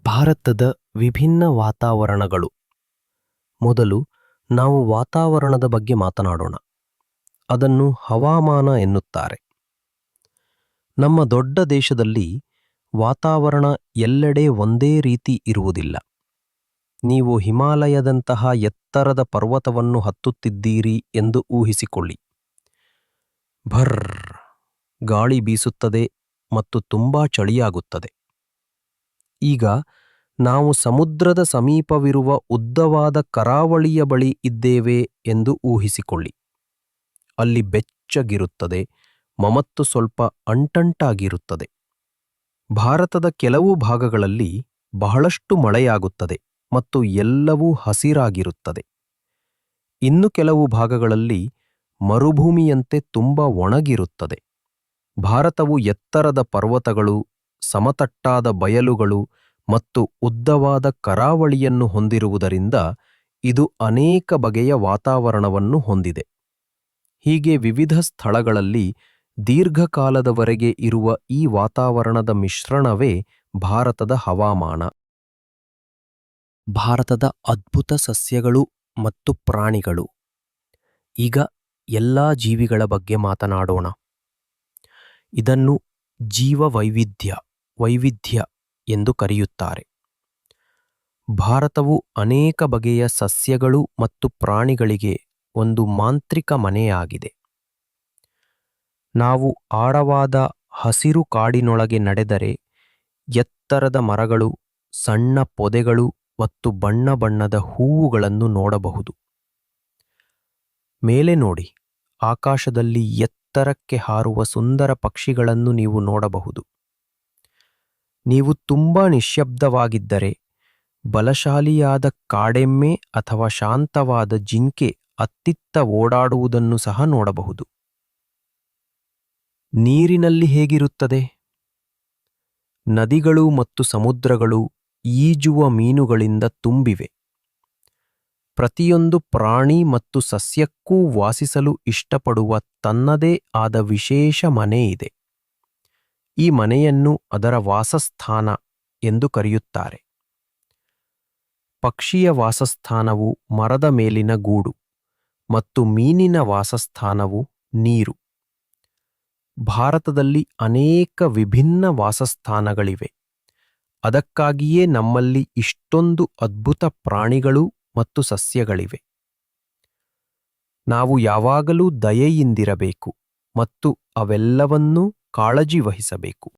ಭಾರತದ ವಿಭಿನ್ನ ವಾತಾವರಣಗಳು. ಮೊದಲು ನಾವು ವಾತಾವರಣದ ಬಗ್ಗೆ ಮಾತನಾಡೋಣ. ಅದನ್ನು ಹವಾಮಾನ ಎನ್ನುತ್ತಾರೆ. ನಮ್ಮ ದೊಡ್ಡ ದೇಶದಲ್ಲಿ ವಾತಾವರಣ ಎಲ್ಲೆಡೆ ಒಂದೇ ರೀತಿ ಇರುವುದಿಲ್ಲ. ನೀವು ಹಿಮಾಲಯದಂತಹ ಎತ್ತರದ ಪರ್ವತವನ್ನು ಹತ್ತುತ್ತಿದ್ದೀರಿ ಎಂದು ಊಹಿಸಿಕೊಳ್ಳಿ. ಭರ್ರ್ ಗಾಳಿ ಬೀಸುತ್ತದೆ ಮತ್ತು ತುಂಬಾ ಚಳಿಯಾಗುತ್ತದೆ. ಈಗ ನಾವು ಸಮುದ್ರದ ಸಮೀಪವಿರುವ ಉದ್ದವಾದ ಕರಾವಳಿಯ ಬಳಿ ಇದ್ದೇವೆ ಎಂದು ಊಹಿಸಿಕೊಳ್ಳಿ. ಅಲ್ಲಿ ಬೆಚ್ಚಗಿರುತ್ತದೆ ಮತ್ತು ಸ್ವಲ್ಪ ಅಂಟಂಟಾಗಿರುತ್ತದೆ. ಭಾರತದ ಕೆಲವು ಭಾಗಗಳಲ್ಲಿ ಬಹಳಷ್ಟು ಮಳೆಯಾಗುತ್ತದೆ ಮತ್ತು ಎಲ್ಲವೂ ಹಸಿರಾಗಿರುತ್ತದೆ. ಇನ್ನು ಕೆಲವು ಭಾಗಗಳಲ್ಲಿ ಮರುಭೂಮಿಯಂತೆ ತುಂಬ ಒಣಗಿರುತ್ತದೆ. ಭಾರತವು ಎತ್ತರದ ಪರ್ವತಗಳು, ಸಮತಟ್ಟಾದ ಬಯಲುಗಳು ಮತ್ತು ಉದ್ದವಾದ ಕರಾವಳಿಯನ್ನು ಹೊಂದಿರುವುದರಿಂದ ಇದು ಅನೇಕ ಬಗೆಯ ವಾತಾವರಣವನ್ನು ಹೊಂದಿದೆ. ಹೀಗೆ ವಿವಿಧ ಸ್ಥಳಗಳಲ್ಲಿ ದೀರ್ಘಕಾಲದವರೆಗೆ ಇರುವ ಈ ವಾತಾವರಣದ ಮಿಶ್ರಣವೇ ಭಾರತದ ಹವಾಮಾನ. ಭಾರತದ ಅದ್ಭುತ ಸಸ್ಯಗಳು ಮತ್ತು ಪ್ರಾಣಿಗಳು. ಈಗ ಎಲ್ಲಾ ಜೀವಿಗಳ ಬಗ್ಗೆ ಮಾತನಾಡೋಣ. ಇದನ್ನು ವೈವಿಧ್ಯ ಎಂದು ಕರೆಯುತ್ತಾರೆ. ಭಾರತವು ಅನೇಕ ಬಗೆಯ ಸಸ್ಯಗಳು ಮತ್ತು ಪ್ರಾಣಿಗಳಿಗೆ ಒಂದು ಮಾಂತ್ರಿಕ ಮನೆಯಾಗಿದೆ. ನಾವು ಆಳವಾದ ಹಸಿರು ಕಾಡಿನೊಳಗೆ ನಡೆದರೆ ಎತ್ತರದ ಮರಗಳು, ಸಣ್ಣ ಪೊದೆಗಳು ಮತ್ತು ಬಣ್ಣ ಬಣ್ಣದ ಹೂವುಗಳನ್ನು ನೋಡಬಹುದು. ಮೇಲೆ ನೋಡಿ, ಆಕಾಶದಲ್ಲಿ ಎತ್ತರಕ್ಕೆ ಹಾರುವ ಸುಂದರ ಪಕ್ಷಿಗಳನ್ನು ನೀವು ನೋಡಬಹುದು. ನೀವು ತುಂಬಾ ನಿಶ್ಶಬ್ದವಾಗಿದ್ದರೆ ಬಲಶಾಲಿಯಾದ ಕಾಡೆಮ್ಮೆ ಅಥವಾ ಶಾಂತವಾದ ಜಿಂಕೆ ಅತ್ತಿತ್ತ ಓಡಾಡುವುದನ್ನು ಸಹ ನೋಡಬಹುದು. ನೀರಿನಲ್ಲಿ ಹೇಗಿರುತ್ತದೆ? ನದಿಗಳು ಮತ್ತು ಸಮುದ್ರಗಳು ಈಜುವ ಮೀನುಗಳಿಂದ ತುಂಬಿವೆ. ಪ್ರತಿಯೊಂದು ಪ್ರಾಣಿ ಮತ್ತು ಸಸ್ಯಕ್ಕೂ ವಾಸಿಸಲು ಇಷ್ಟಪಡುವ ತನ್ನದೇ ಆದ ವಿಶೇಷ ಮನೆ ಇದೆ. ಈ ಮನೆಯನ್ನು ಅದರ ವಾಸಸ್ಥಾನ ಎಂದು ಕರೆಯುತ್ತಾರೆ. ಪಕ್ಷಿಯ ವಾಸಸ್ಥಾನವು ಮರದ ಮೇಲಿನ ಗೂಡು ಮತ್ತು ಮೀನಿನ ವಾಸಸ್ಥಾನವು ನೀರು. ಭಾರತದಲ್ಲಿ ಅನೇಕ ವಿಭಿನ್ನ ವಾಸಸ್ಥಾನಗಳಿವೆ. ಅದಕ್ಕಾಗಿಯೇ ನಮ್ಮಲ್ಲಿ ಇಷ್ಟೊಂದು ಅದ್ಭುತ ಪ್ರಾಣಿಗಳು ಮತ್ತು ಸಸ್ಯಗಳಿವೆ. ನಾವು ಯಾವಾಗಲೂ ದಯೆಯಿಂದಿರಬೇಕು ಮತ್ತು ಅವೆಲ್ಲವನ್ನೂ ಕಾಳಜಿ ವಹಿಸಬೇಕು.